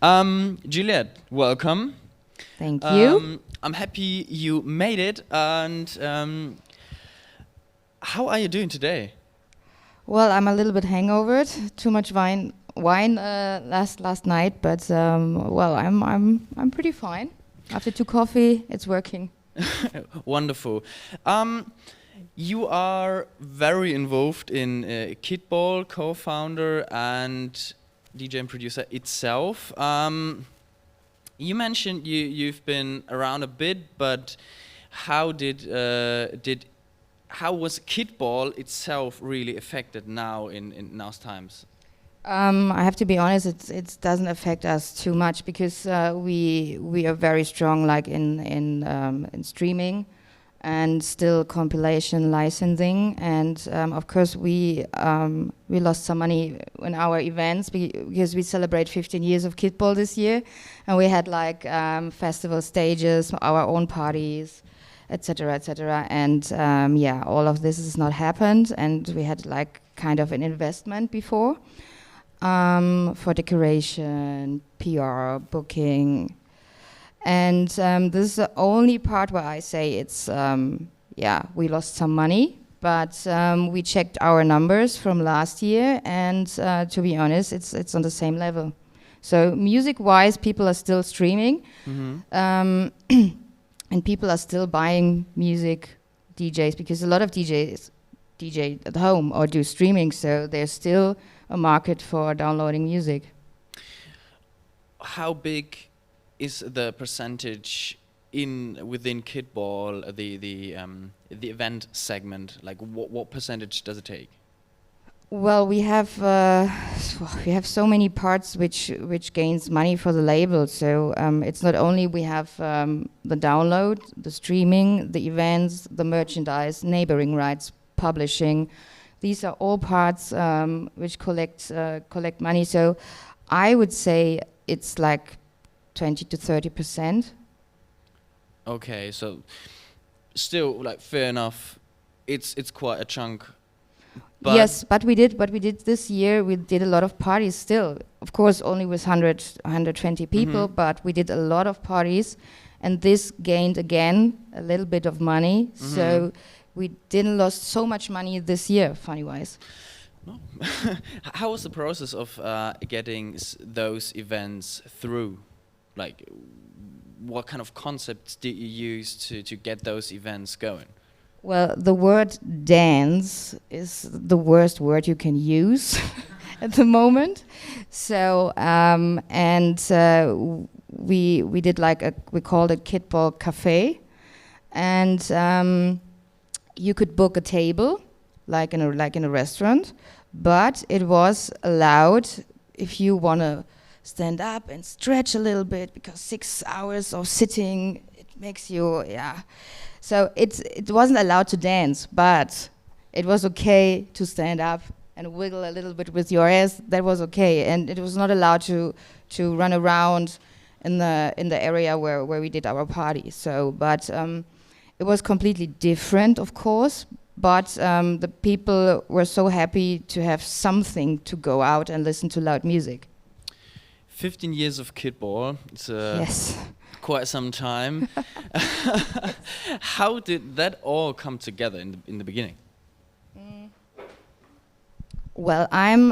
Juliet, welcome. Thank you. I'm happy you made it. And how are you doing today? Well, I'm a little bit hangovered. Too much wine last night, but well, I'm pretty fine. After 2 coffee, it's working. Wonderful. You are very involved in Kittball, co-founder and DJ and producer itself. You mentioned you've been around a bit, but how was Kittball itself really affected now in now's times? I have to be honest, it doesn't affect us too much because we are very strong, like in streaming, and still compilation licensing, and of course we lost some money in our events because we celebrate 15 years of Kittball this year, and we had like festival stages, our own parties, etc., etc., and yeah, all of this has not happened, and we had like kind of an investment before for decoration, PR, booking. And this is the only part where I say it's, yeah, we lost some money, but we checked our numbers from last year, and to be honest, it's on the same level. So music-wise, people are still streaming, and people are still buying music, DJs, because a lot of DJs DJ at home or do streaming, so there's still a market for downloading music. How big is the percentage within Kittball, the event segment? Like, what percentage does it take? Well, we have so many parts which gains money for the label. So it's not only we have the download, the streaming, the events, the merchandise, neighboring rights, publishing. These are all parts which collect money. So I would say it's like 20 to 30%. Okay, so still, like, fair enough. It's quite a chunk. But yes, but we did this year. We did a lot of parties still. Of course, only with 120 people, but we did a lot of parties, and this gained again a little bit of money. So we didn't lose so much money this year, funny-wise. No. How was the process of getting those events through? Like, what kind of concepts did you use to get those events going? Well, the word dance is the worst word you can use at the moment. So, we did like we called it Kittball Cafe, and you could book a table, like in a restaurant, but it was allowed if you wanna stand up and stretch a little bit, because 6 hours of sitting, it makes you, yeah. So it wasn't allowed to dance, but it was okay to stand up and wiggle a little bit with your ass. That was okay, and it was not allowed to run around in the area where we did our party. So, but it was completely different, of course. But the people were so happy to have something to go out and listen to loud music. 15 years of Kittball. It's yes. Quite some time. How did that all come together in the beginning? Well, I'm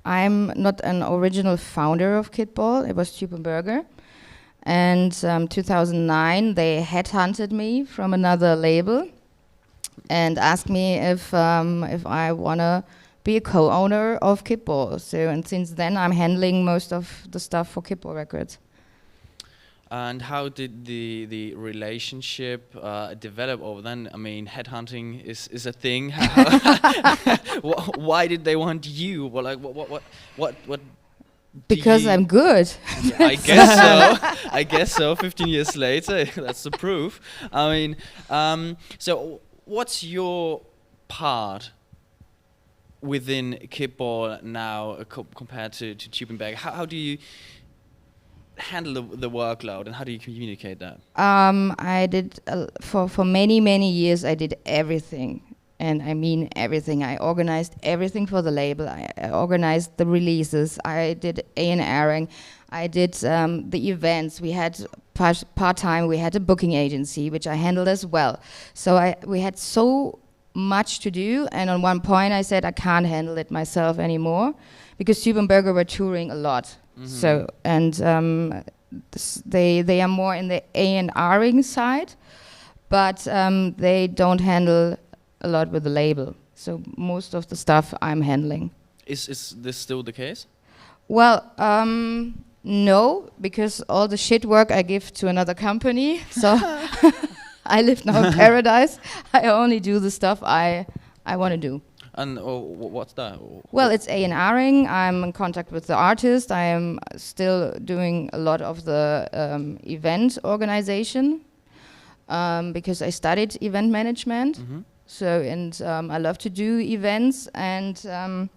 not an original founder of Kittball. It was Berger, and 2009 they headhunted me from another label and asked me if I wanna be a co-owner of Kittball. So, and since then I'm handling most of the stuff for Kittball Records. And how did the relationship develop over then? I mean, headhunting is a thing. Why did they want you? Well, like, what? Because I'm good. Yeah, I guess so. I guess so. 15 years later, that's the proof. I mean, so what's your part within Kittball now compared to Tubenberg? How do you handle the workload, and how do you communicate that? I did for many years. I did everything. And I mean everything. I organized everything for the label. I organized the releases. I did A&Ring. I did the events. We had part-time, we had a booking agency, which I handled as well. So we had so much to do, and on one point I said I can't handle it myself anymore, because Stubenberger were touring a lot. So, and they are more in the A&Ring side, but they don't handle a lot with the label. So most of the stuff I'm handling. Is this still the case? Well, no, because all the shit work I give to another company. So I live now in paradise. I only do the stuff I want to do. And what's that? Well, it's A&Ring. I'm in contact with the artist. I am still doing a lot of the event organization, because I studied event management. So, and I love to do events. And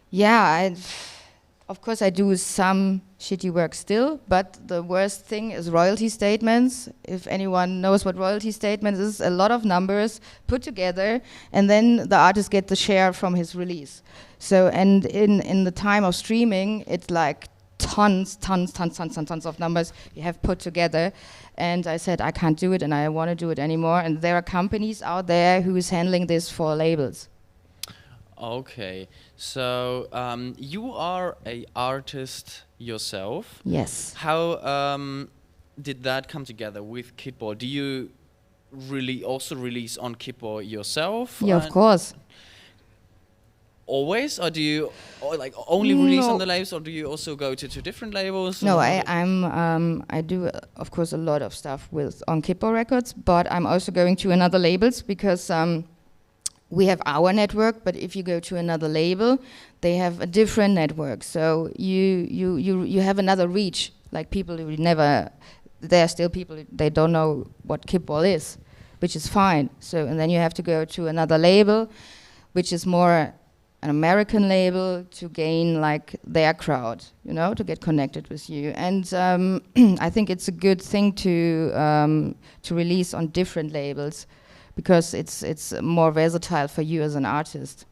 yeah, of course I do some shitty work still, but the worst thing is royalty statements. If anyone knows what royalty statements is, a lot of numbers put together, and then the artist gets the share from his release. So, and in the time of streaming, it's like tons of numbers you have put together. And I said, I can't do it, and I want to do it anymore. And there are companies out there who is handling this for labels. Okay, so you are an artist yourself. Yes. How did that come together with Kittball? Do you really also release on Kittball yourself? Yeah, of course. Always, or do you like only release on the labels, or do you also go to different labels? No, I do of course a lot of stuff on Kittball Records, but I'm also going to another labels, because we have our network, but if you go to another label, they have a different network. So you have another reach. Like people who never, there are still people, they don't know what Kittball is, which is fine. So, and then you have to go to another label, which is more an American label, to gain like their crowd, you know, to get connected with you. And I think it's a good thing to release on different labels, because it's more versatile for you as an artist.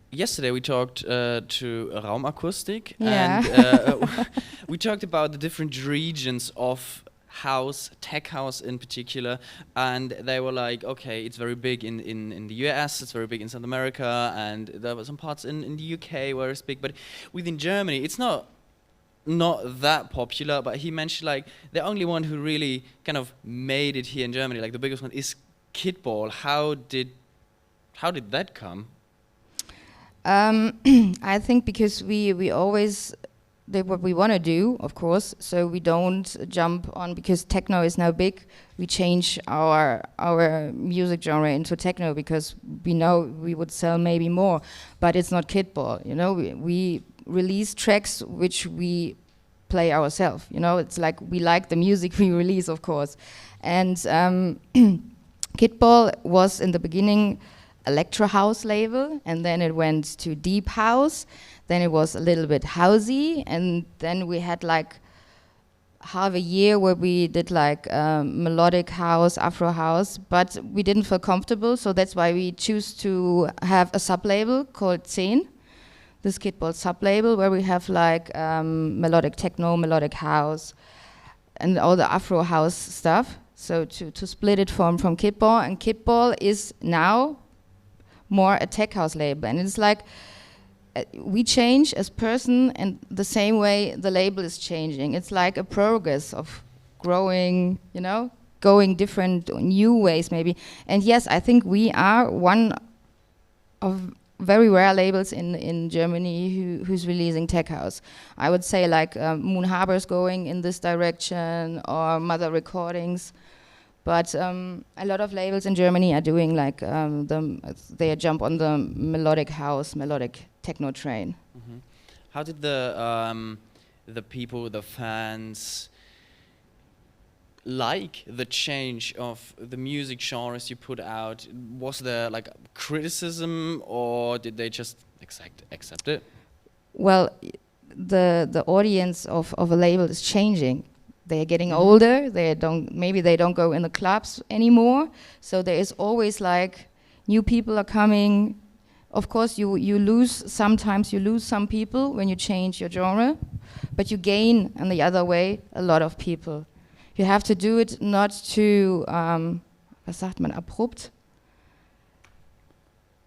Yesterday we talked to Raumakustik, Yeah. and we talked about the different regions of house, tech house in particular, and they were like, okay, it's very big in the US, it's very big in South America, and there were some parts in the UK where it's big, but within Germany it's not that popular. But he mentioned like the only one who really kind of made it here in Germany, like the biggest one, is Kittball. How did that come? I think because we always did what we want to do, of course, so we don't jump on, because techno is now big, we change our music genre into techno, because we know we would sell maybe more, but it's not Kittball, you know. We release tracks which we play ourselves, you know. It's like we like the music we release, of course. And Kittball was in the beginning electro house label, and then it went to deep house, then it was a little bit housey, and then we had like half a year where we did like melodic house, Afro house, but we didn't feel comfortable, so that's why we choose to have a sub-label called 10, this Kittball sub-label, where we have like melodic techno, melodic house, and all the Afro house stuff. So to split it from Kittball, and Kittball is now more a tech house label, and it's like we change as person, and the same way the label is changing. It's like a progress of growing, you know, going different new ways maybe. And yes, I think we are one of very rare labels in Germany who's releasing tech house. I would say like Moon Harbor's going in this direction, or Mother Recordings. But a lot of labels in Germany are doing like they jump on the melodic house, melodic techno train. Mm-hmm. How did the people, the fans, like the change of the music genres you put out? Was there like criticism, or did they just accept it? Well, the audience of a label is changing, They're getting older. Maybe they don't go in the clubs anymore. So there is always like new people are coming. Of course, sometimes you lose some people when you change your genre, but you gain on the other way a lot of people. You have to do it not too, was sagt man, abrupt?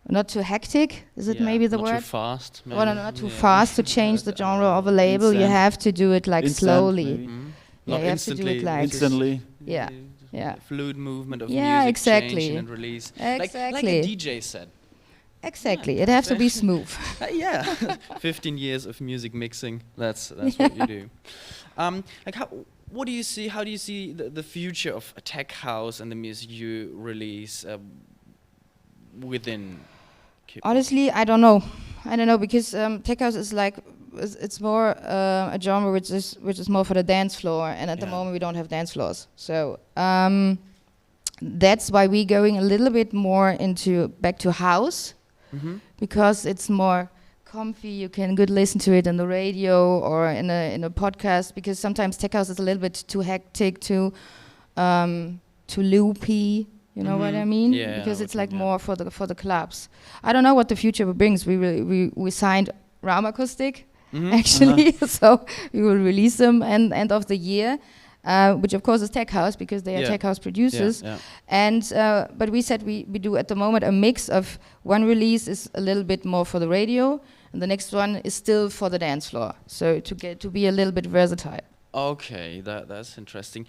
Not too hectic, is it maybe the word? Not too fast. Or not too fast to change the genre of a label. You have to do it like slowly. Not you have to do it like instantly. Yeah. Fluid movement of music, change and release. Exactly. Like a DJ set. Exactly. It has to be smooth. Yeah. 15 years of music mixing. That's what you do. What do you see? How do you see the future of tech house and the music you release within Kittball? Honestly, I don't know. Because tech house is like it's more a genre which is more for the dance floor, and at the moment we don't have dance floors. So that's why we're going a little bit more back to house, because it's more comfy. You can good listen to it on the radio or in a podcast, because sometimes tech house is a little bit too hectic, too loopy. You know what I mean? Yeah. Because it's like more for the clubs. I don't know what the future brings. We signed Ram Acoustic actually, so we will release them end of the year, which of course is tech house because they are tech house producers. And but we said we do at the moment a mix of one release is a little bit more for the radio, and the next one is still for the dance floor. So to be a little bit versatile. Okay, that's interesting.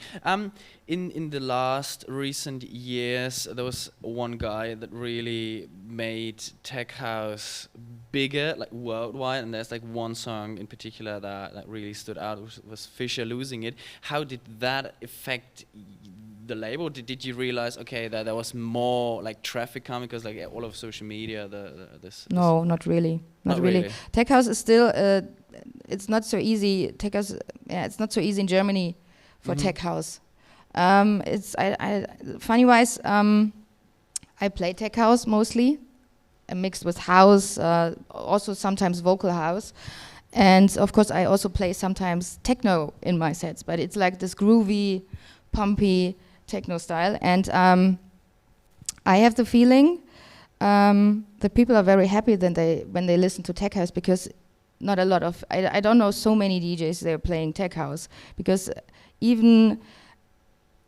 In the last recent years, there was one guy that really made tech house bigger, like worldwide, and there's like one song in particular that really stood out, was Fisher Losing It. How did that affect the label? Did you realize, okay, that there was more like traffic coming because like all of social media, No, not really. Not really. Tech house is still. It's not so easy. Tech house, it's not so easy in Germany for tech house. It's funny wise. I play tech house mostly, mixed with house, also sometimes vocal house, and of course I also play sometimes techno in my sets. But it's like this groovy, pumpy techno style, and I have the feeling that people are very happy when they listen to tech house, because not a lot of, I don't know so many DJs they're playing tech house, because even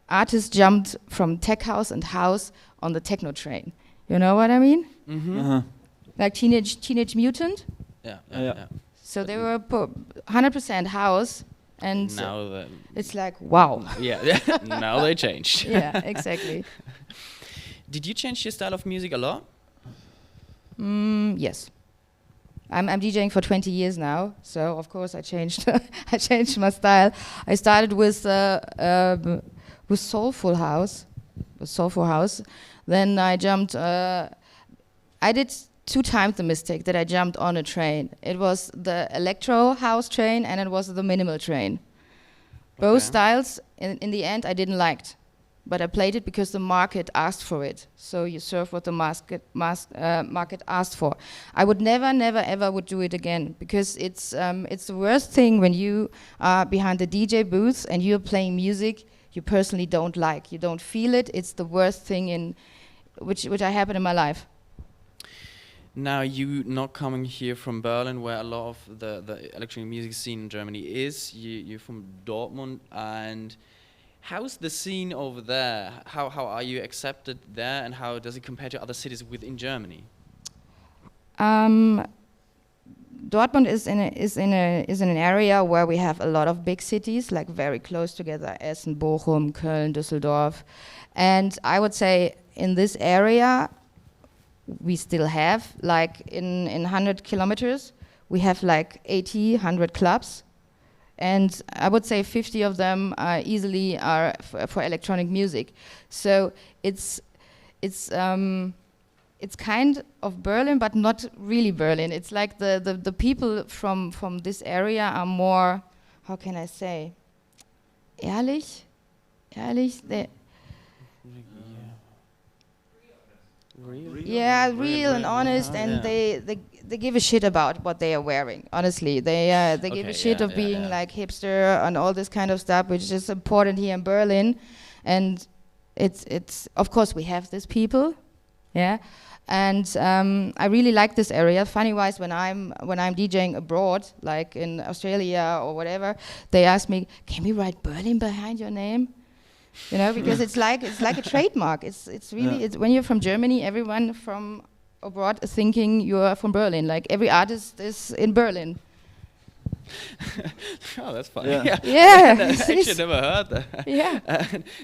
artists jumped from tech house and house on the techno train. You know what I mean? Like Teenage Mutant. Yeah. So they were 100% house, and now it's like wow. Yeah. Now they changed. Yeah, exactly. Did you change your style of music a lot? Yes. I'm DJing for 20 years now, so of course I changed my style. I started with soulful house, Then I jumped. I did 2 times the mistake that I jumped on a train. It was the electro house train and it was the minimal train. Both styles, in the end, I didn't like. But I played it because the market asked for it. So you serve what the market asked for. I would never, ever would do it again, because it's the worst thing when you are behind the DJ booth and you're playing music you personally don't like. You don't feel it. It's the worst thing which I happened in my life. Now, you not coming here from Berlin, where a lot of the electronic music scene in Germany is. You're from Dortmund, and how's the scene over there? How are you accepted there, and how does it compare to other cities within Germany? Dortmund is in an area where we have a lot of big cities, like very close together: Essen, Bochum, Köln, Düsseldorf, and I would say in this area we still have, like in 100 kilometers, we have like 100 clubs. And I would say 50 of them are easily for electronic music. So it's kind of Berlin, but not really Berlin. It's like the people from this area are more, how can I say, ehrlich. Real and honest, and they they give a shit about what they are wearing. Honestly, they give a shit of being like hipster and all this kind of stuff, which is important here in Berlin. And it's of course we have these people, yeah. And I really like this area. Funny wise, when I'm DJing abroad, like in Australia or whatever, they ask me, "Can we write Berlin behind your name?" You know, because it's like a trademark. It's really when you're from Germany, everyone from abroad is thinking you are from Berlin. Like every artist is in Berlin. Oh, that's funny. Yeah. Actually, I never heard that. Yeah.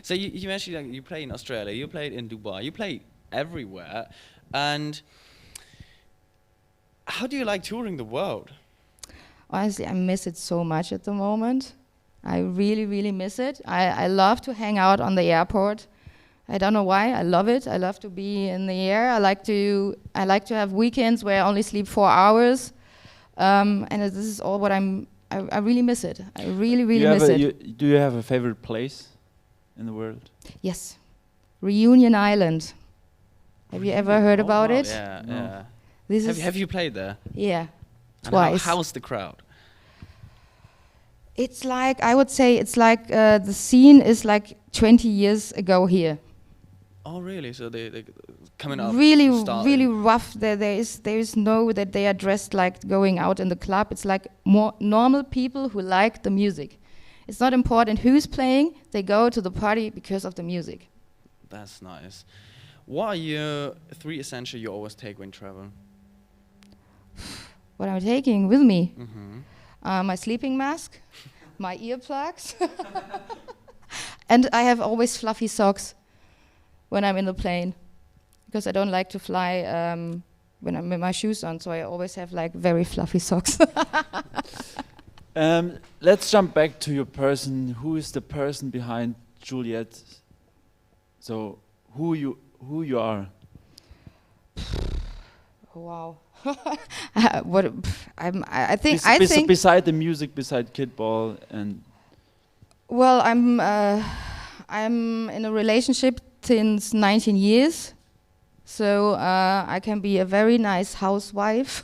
So you mentioned like, you play in Australia, you played in Dubai, you play everywhere. And how do you like touring the world? Honestly, I miss it so much at the moment. I really, really miss it. I love to hang out on the airport. I don't know why. I love it. I love to be in the air. I like to have weekends where I only sleep 4 hours. And this is all what I really miss it. I really, really miss it. Do you have a favorite place in the world? Yes. Reunion Island. Have you ever heard about it? Yeah, No. yeah. Have you played there? Yeah, And twice. How's the crowd? It's like, I would say, it's like the scene is like 20 years ago here. Oh, really? So they coming up. Really, starting. really rough. There is no that they are dressed like going out in the club. It's like more normal people who like the music. It's not important who's playing. They go to the party because of the music. That's nice. What are your 3 essentials you always take when traveling? What I'm taking with me? Mm-hmm. My sleeping mask, my earplugs, and I have always fluffy socks when I'm in the plane, because I don't like to fly when I'm with my shoes on, so I always have like very fluffy socks. Let's jump back to your person. Who is the person behind Juliet? So who you are? Wow. I think beside the music, beside Kittball and. Well, I'm in a relationship since 19 years, so I can be a very nice housewife.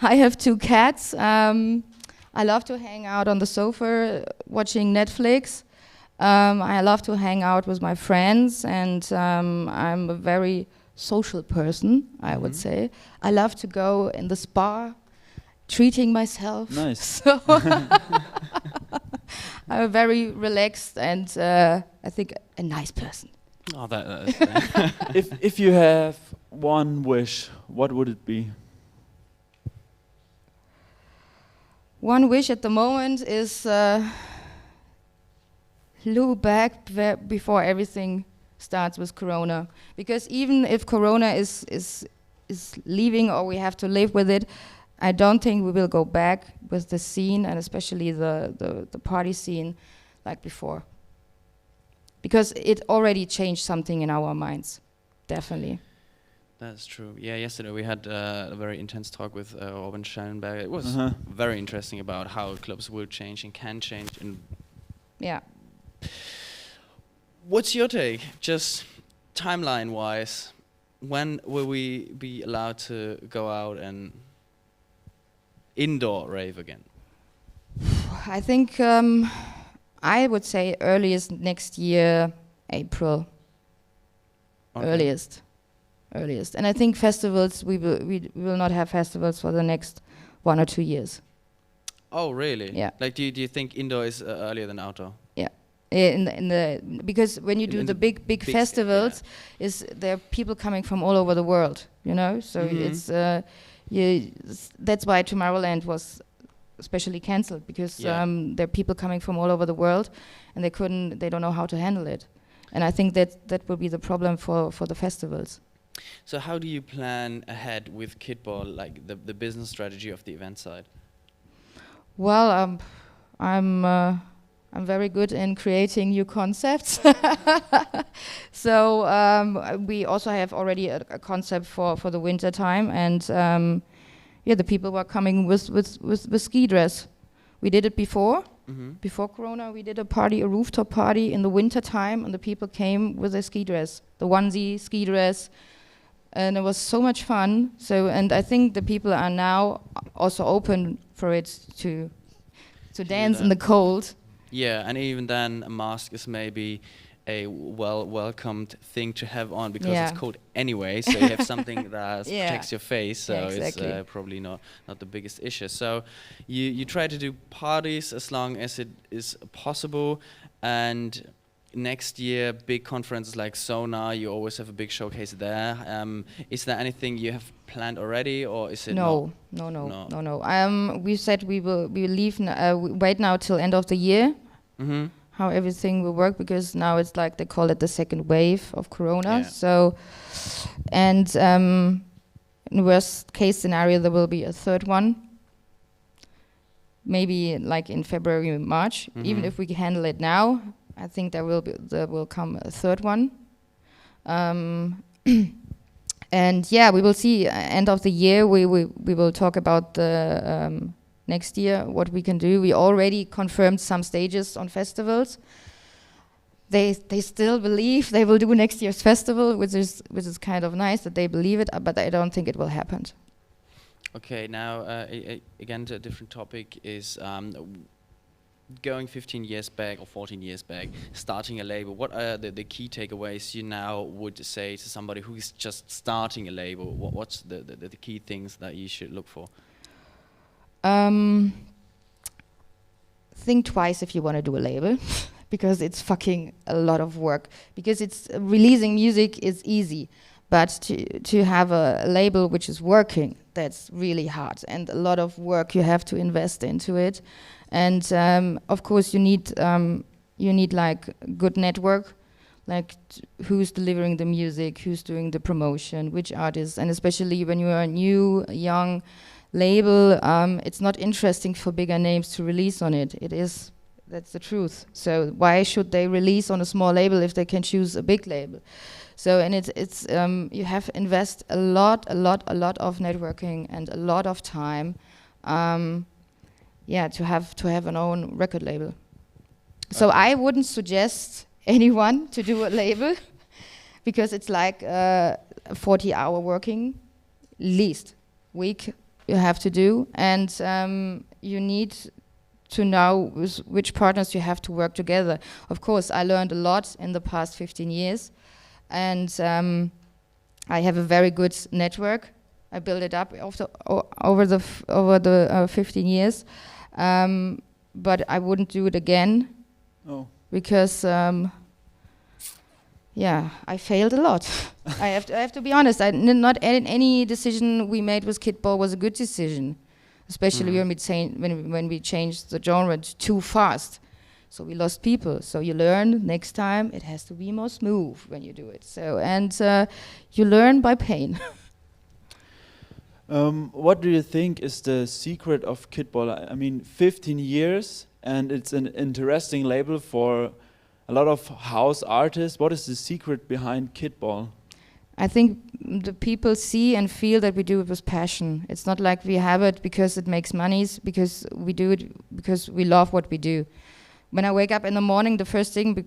I have 2 cats. I love to hang out on the sofa watching Netflix. I love to hang out with my friends, and I'm a very social person, I would say. I love to go in the spa, treating myself. Nice. So I'm very relaxed and I think a nice person. Oh, that is. If you have one wish, what would it be? One wish at the moment is look back before everything starts with Corona, because even if Corona is leaving or we have to live with it, I don't think we will go back with the scene, and especially the party scene like before, because it already changed something in our minds, definitely. That's true. Yeah, yesterday we had a very intense talk with Robin Schellenberg. It was very interesting about how clubs will change and can change. And Yeah. what's your take, just timeline-wise? When will we be allowed to go out and indoor rave again? I think I would say earliest next year, April. Okay. Earliest. And I think festivals, we will not have festivals for the next 1 or 2 years. Oh, really? Yeah. Like, do you think indoor is earlier than outdoor? Because when you do the big festivals, there are people coming from all over the world, you know. So it's that's why Tomorrowland was especially cancelled, because there are people coming from all over the world, and they don't know how to handle it, and I think that will be the problem for the festivals. So how do you plan ahead with Kittball, like the business strategy of the event side? Well, I'm very good in creating new concepts. So we also have already a concept for the winter time, and the people were coming with ski dress. We did it before. Before Corona, we did a rooftop party in the winter time, and the people came with a ski dress, the onesie ski dress, and it was so much fun. So, and I think the people are now also open for it to dance in the cold. Yeah, and even then, a mask is maybe a welcomed thing to have on because Yeah. it's cold anyway. So you have something that Yeah. protects your face. So Yeah, exactly. it's probably not the biggest issue. So you try to do parties as long as it is possible, and next year big conferences like Sona, you always have a big showcase there. Is there anything you have planned already, or is it No. We said we will leave. We wait now till end of the year. Mm-hmm. How everything will work, because now it's like they call it the second wave of Corona. Yeah. So, and in worst case scenario, there will be a third one. Maybe like in February, March. Even if we can handle it now, I think there will come a third one. And yeah, we will see. End of the year, we will talk about the next year what we can do. We already confirmed some stages on festivals. They still believe they will do next year's festival, which is kind of nice that they believe it, but I don't think it will happen. Okay, now again to a different topic is going 15 years back or 14 years back, starting a label. What are the key takeaways you now would say to somebody who is just starting a label? What's the key things that you should look for? Think twice if you want to do a label, because it's fucking a lot of work. Because it's releasing music is easy, but to have a label which is working, that's really hard, and a lot of work you have to invest into it. And of course you need like good network, like who's delivering the music, who's doing the promotion, which artists, and especially when you are a new young label, it's not interesting for bigger names to release on it. That's the truth. So why should they release on a small label if they can choose a big label? So, and it's you have to invest a lot of networking and a lot of time, to have an own record label. So I wouldn't suggest anyone to do a label, because it's like a 40-hour working least week you have to do, and you need to know which partners you have to work together. Of course, I learned a lot in the past 15 years, and I have a very good network. I built it up over the 15 years, but I wouldn't do it again. Oh. Because I failed a lot. I have to be honest. Not any decision we made with Kittball was a good decision, especially when we changed the genre too fast. So we lost people. So you learn next time it has to be more smooth when you do it. So you learn by pain. What do you think is the secret of Kittball? I mean, 15 years, and it's an interesting label for a lot of house artists. What is the secret behind Kittball? I think the people see and feel that we do it with passion. It's not like we have it because it makes money, because we do it because we love what we do. When I wake up in the morning, the first thing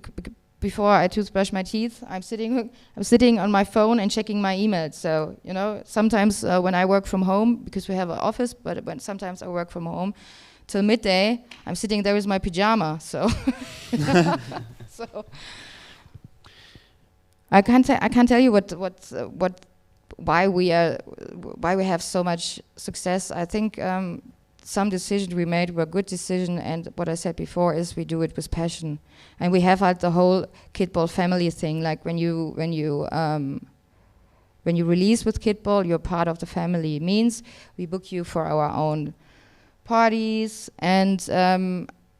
before I toothbrush my teeth, I'm sitting on my phone and checking my emails. So, sometimes when I work from home, because we have an office, but sometimes I work from home, till midday, I'm sitting there with my pajama. So, so I can't tell you why we have so much success. I think some decisions we made were good decisions, and what I said before is we do it with passion, and we have the whole Kittball family thing. Like when you release with Kittball, you're part of the family. It means we book you for our own parties, and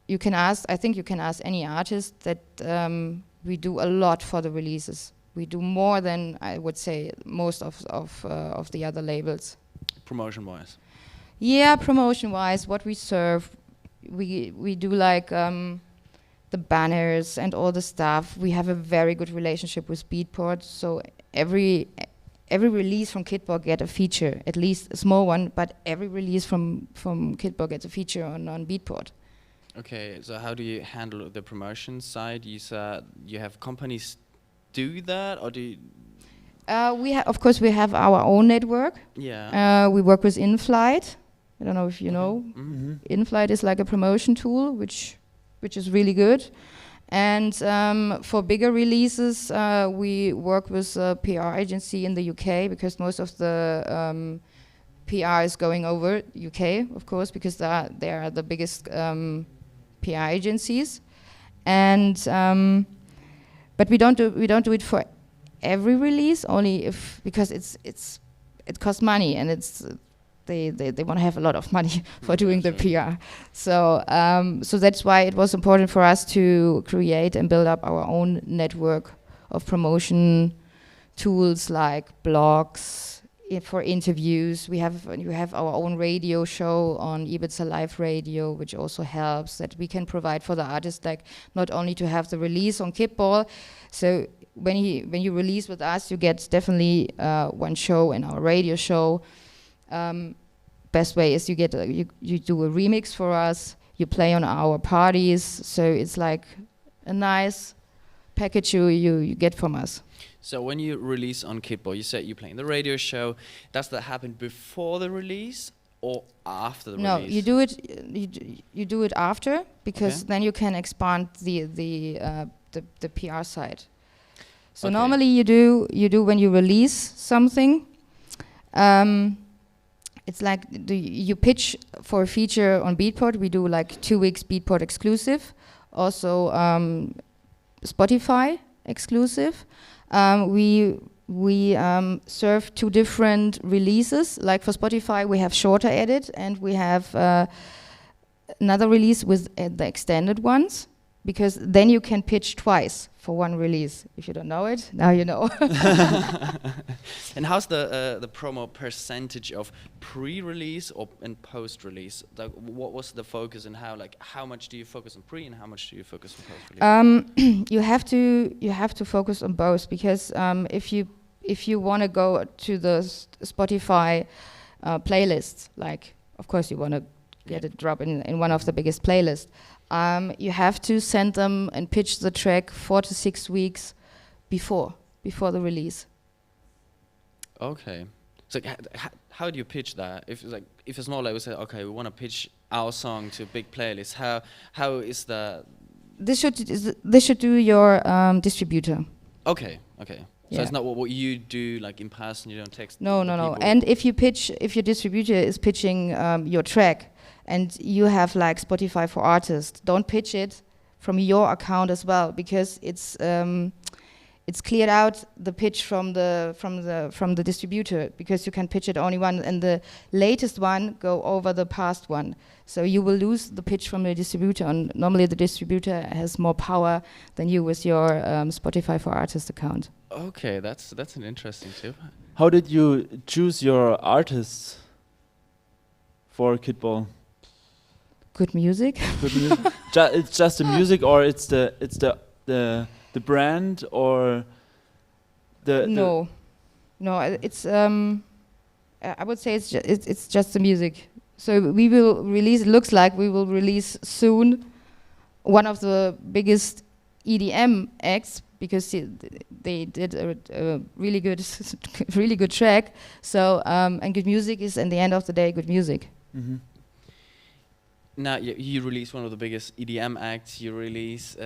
you can ask any artist that we do a lot for the releases. We do more than, I would say, most of the other labels. Promotion-wise? Yeah, promotion-wise, what we serve, we do like the banners and all the stuff. We have a very good relationship with Beatport, so every release from Kittball get a feature, at least a small one, but every release from Kittball gets a feature on Beatport. Okay, so how do you handle the promotion side? You said you have companies do that, or do you Of course, we have our own network. Yeah. We work with InFlight. I don't know if you know. Mm-hmm. InFlight is like a promotion tool, which is really good. And for bigger releases, we work with a PR agency in the UK because most of the PR is going over UK, of course, because they are the biggest PR agencies. And but we don't do it for every release, only because it costs money, and they want to have a lot of money for doing the PR. So so that's why it was important for us to create and build up our own network of promotion tools like blogs. For interviews, we have our own radio show on Ibiza Live Radio, which also helps that we can provide for the artist, like not only to have the release on Kittball. So when you release with us, you get definitely one show in our radio show. Best way is you get you do a remix for us. You play on our parties, so it's like a nice package you get from us. So when you release on Kittball, you said you play in the radio show. Does that happen before the release or after the No, release? you do it. You do it after, because then you can expand the PR side. So normally you do when you release something. It's like you pitch for a feature on Beatport. We do like 2 weeks Beatport exclusive, also Spotify exclusive. We serve 2 different releases. Like for Spotify, we have shorter edit, and we have another release with the extended ones, because then you can pitch twice for one release. If you don't know it, now you know. And how's the promo percentage of pre-release or and post-release? Like, what was the focus, and how much do you focus on pre and how much do you focus on post-release? You have to focus on both, because if you want to go to the Spotify playlists, like of course you want to get it drop in one of the biggest playlists. You have to send them and pitch the track 4 to 6 weeks before the release. Okay. So how do you pitch that? If it's not like we say, okay, we want to pitch our song to a big playlist, how is that? This should do your distributor. Okay. So Yeah. it's not what you do, like in person. You don't text. No. people. And if your distributor is pitching your track, and you have like Spotify for Artists, don't pitch it from your account as well, because it's cleared out the pitch from the distributor, because you can pitch it only one, and the latest one go over the past one. So you will lose the pitch from the distributor, and normally the distributor has more power than you with your Spotify for Artists account. Okay, that's an interesting tip. How did you choose your artists for Kittball? Good music. Good music. It's just the music, or it's the brand, or the No, it's I would say it's just the music. So we will release. It looks like we will release soon one of the biggest EDM acts, because they did a really good track. So and good music is, in the end of the day, good music. Mm-hmm. Now you release one of the biggest EDM acts. You release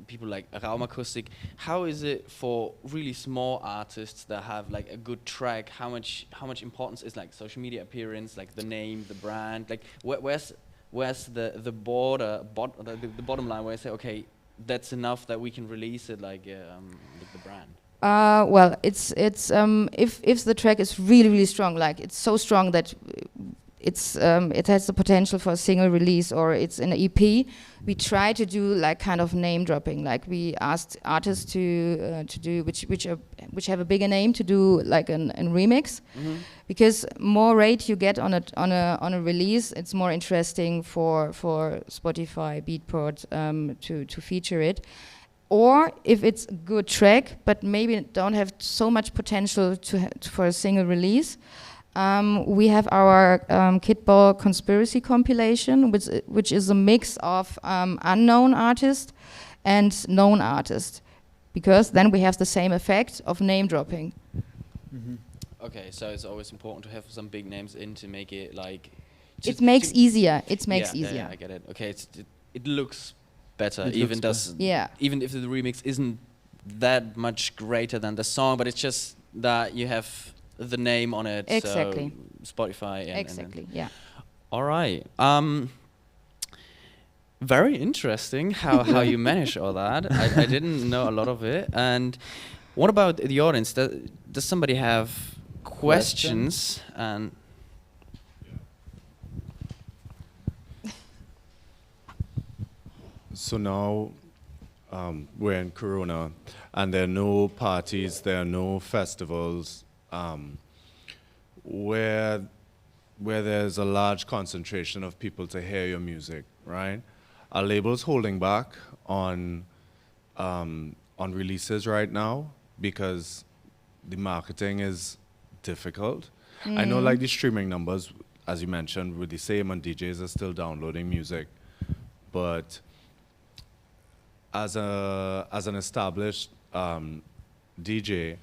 people like Raumakustik. How is it for really small artists that have like a good track? How much importance is like social media appearance, like the name, the brand? Like where's the bottom line where I say, okay, that's enough that we can release it like with the brand? Well, it's if the track is really strong, like it's so strong that it has the potential for a single release, or it's an EP, we try to do like kind of name dropping. Like we asked artists to do which have a bigger name, to do like a remix, because more rate you get on a release, it's more interesting for Spotify, Beatport to feature it. Or if it's a good track but maybe don't have so much potential for a single release, we have our Kittball Conspiracy compilation, which is a mix of unknown artists and known artists, because then we have the same effect of name dropping. Okay, so it's always important to have some big names in to make it like. It makes easier. It makes yeah, easier. Yeah, I get it. Okay, it looks better, It even looks even if the remix isn't that much greater than the song, but it's just that you have the name on it. Exactly. So Spotify. And Exactly. Yeah. All right. Very interesting how you manage all that. I didn't know a lot of it. And what about the audience? Does somebody have questions? And so now we're in Corona, and there are no parties, there are no festivals, where there's a large concentration of people to hear your music, right? Are labels holding back on releases right now because the marketing is difficult? I know like the streaming numbers, as you mentioned, were the same, and DJs are still downloading music, but as an established DJ,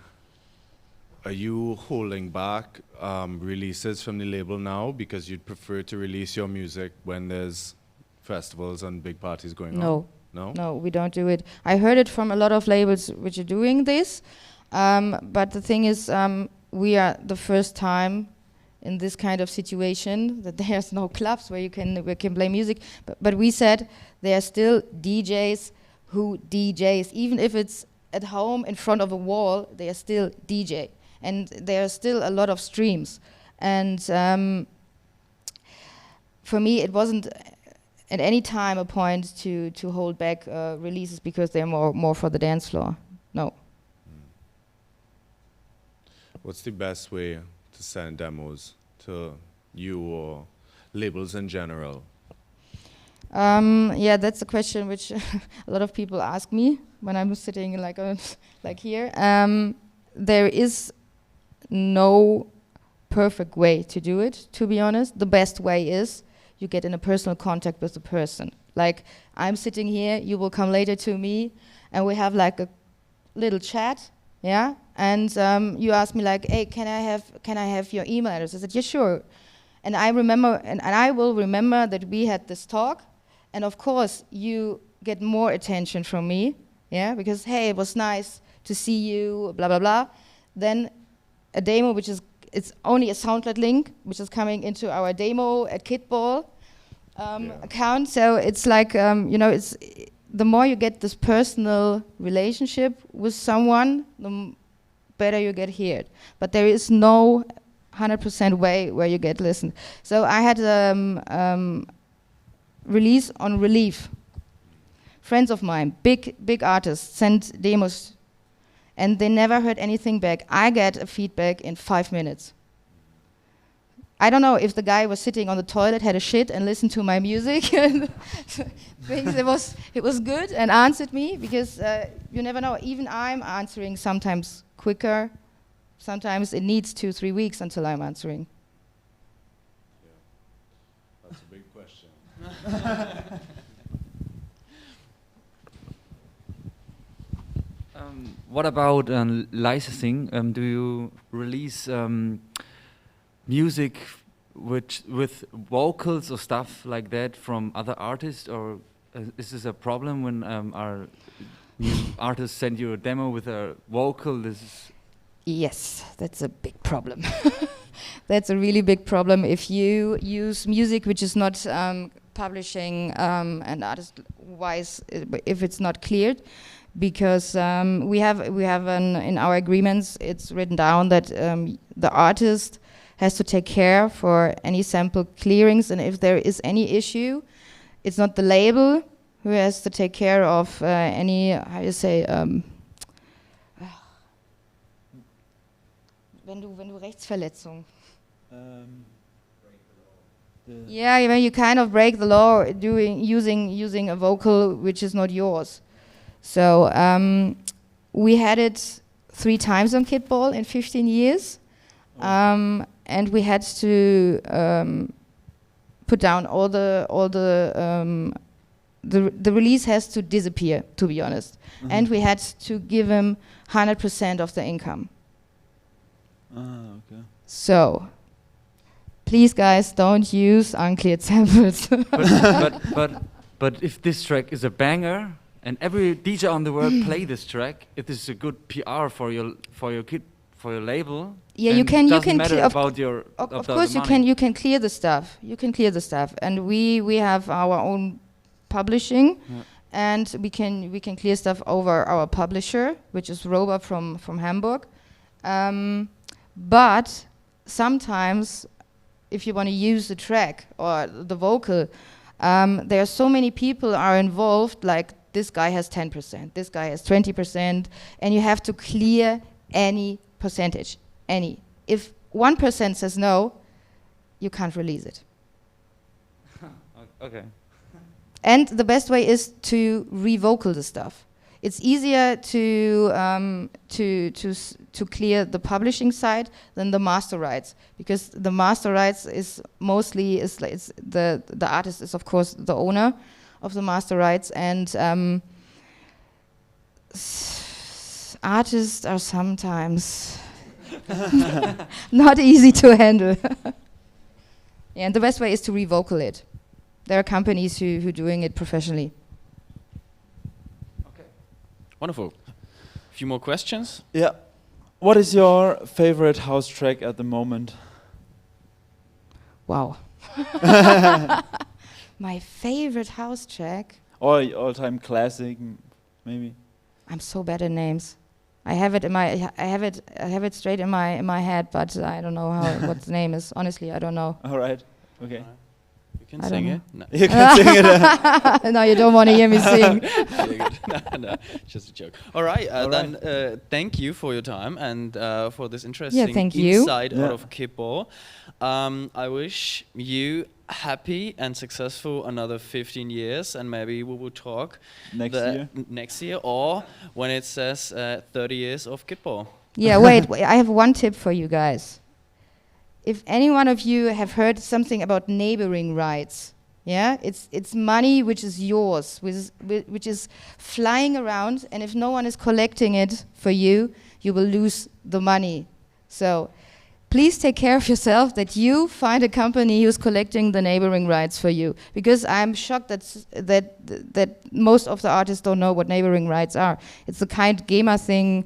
are you holding back releases from the label now because you'd prefer to release your music when there's festivals and big parties going on? No? No, we don't do it. I heard it from a lot of labels which are doing this, but the thing is, we are the first time in this kind of situation that there's no clubs where you can play music. But we said there are still DJs who DJs, even if it's at home in front of a wall, they are still DJ, and there are still a lot of streams. And for me, it wasn't at any time a point to hold back releases because they're more for the dance floor. No. What's the best way to send demos to you or labels in general? Yeah, that's a question which a lot of people ask me when I'm sitting like here. There is no perfect way to do it, to be honest. The best way is you get in a personal contact with the person. Like, I'm sitting here, you will come later to me, and we have like a little chat, yeah? And you ask me like, hey, can I have your email address? I said, yeah, sure. And I remember, and I will remember that we had this talk, and of course you get more attention from me, yeah? Because, hey, it was nice to see you, blah, blah, blah. Then a demo, which is, it's only a SoundCloud link, which is coming into our demo at Kittball account. So it's like, it's the more you get this personal relationship with someone, the better you get heard. But there is no 100% way where you get listened. So I had release on Relief. Friends of mine, big artists, sent demos, and they never heard anything back. I get a feedback in 5 minutes. I don't know if the guy was sitting on the toilet, had a shit, and listened to my music, and thinks it was good, and answered me, because you never know. Even I'm answering sometimes quicker. Sometimes it needs 2-3 weeks until I'm answering. Yeah. That's a big question. What about licensing? Do you release music with vocals or stuff like that from other artists, or is this a problem when our artists send you a demo with a vocal? Yes, that's a big problem. That's a really big problem if you use music which is not publishing and artist-wise, if it's not cleared. Because we have in our agreements, it's written down that the artist has to take care for any sample clearings, and if there is any issue, it's not the label who has to take care of any, how you say, wenn du Rechtsverletzung. Yeah, when you kind of break the law using a vocal which is not yours. So we had it 3 times on Kittball in 15 years, and we had to put down all the release has to disappear, to be honest, and we had to give him 100% of the income. Okay. So, please, guys, don't use uncleared samples. But if this track is a banger and every DJ on the world play this track, if this is a good PR for your label, Yeah, and you can doesn't matter clear about your of the course money. you can clear the stuff. You can clear the stuff, and we have our own publishing, and we can clear stuff over our publisher, which is Roba from Hamburg. But sometimes, if you want to use the track or the vocal, there are so many people are involved. Like this guy has 10%, this guy has 20%, and you have to clear any percentage. Any. If 1% says no, you can't release it. Okay. And the best way is to revocal the stuff. It's easier to clear the publishing side than the master rights, because the master rights is mostly the artist is of course the owner of the master rights, and artists are sometimes not easy to handle. Yeah, and the best way is to revocal it. There are companies who doing it professionally. Okay. Wonderful. A few more questions. Yeah. What is your favorite house track at the moment? Wow. My favorite house track. Or all-time classic, maybe? I'm so bad at names. I have it straight in my head, but I don't know what the name is. Honestly, I don't know. All right. Okay. You can I sing don't it. No. You can sing it. No, you don't want to hear me sing. Very good. No, just a joke. All right, then thank you for your time and for this interesting thank you. insight Yeah. out of Kittball. I wish you happy and successful another 15 years, and maybe we will talk next year, or when it says 30 years of Kittball. Yeah, wait, I have one tip for you guys. If any one of you have heard something about neighboring rights, yeah, it's money which is yours, which is flying around, and if no one is collecting it for you, you will lose the money. So please take care of yourself, that you find a company who's collecting the neighboring rights for you, because I'm shocked that most of the artists don't know what neighboring rights are. It's the kind GEMA thing,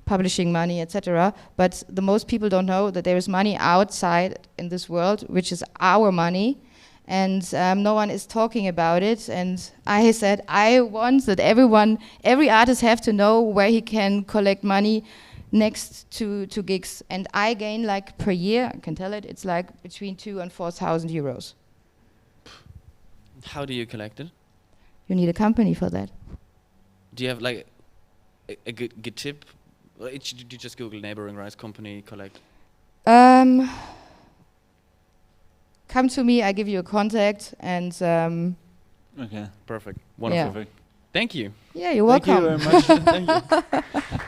publishing money, etc. But the most people don't know that there is money outside in this world, which is our money, and no one is talking about it. And I said I want that every artist have to know where he can collect money next to gigs. And I gain, like, per year, I can tell it, it's like between 2,000 and 4,000 euros. How do you collect it? You need a company for that. Do you have like a good tip? Or did you just Google neighboring rights company collect? Come to me, I give you a contact, and Okay. Perfect. Wonderful. Yeah. Thank you. Yeah, you're Thank welcome. you very much. Thank you.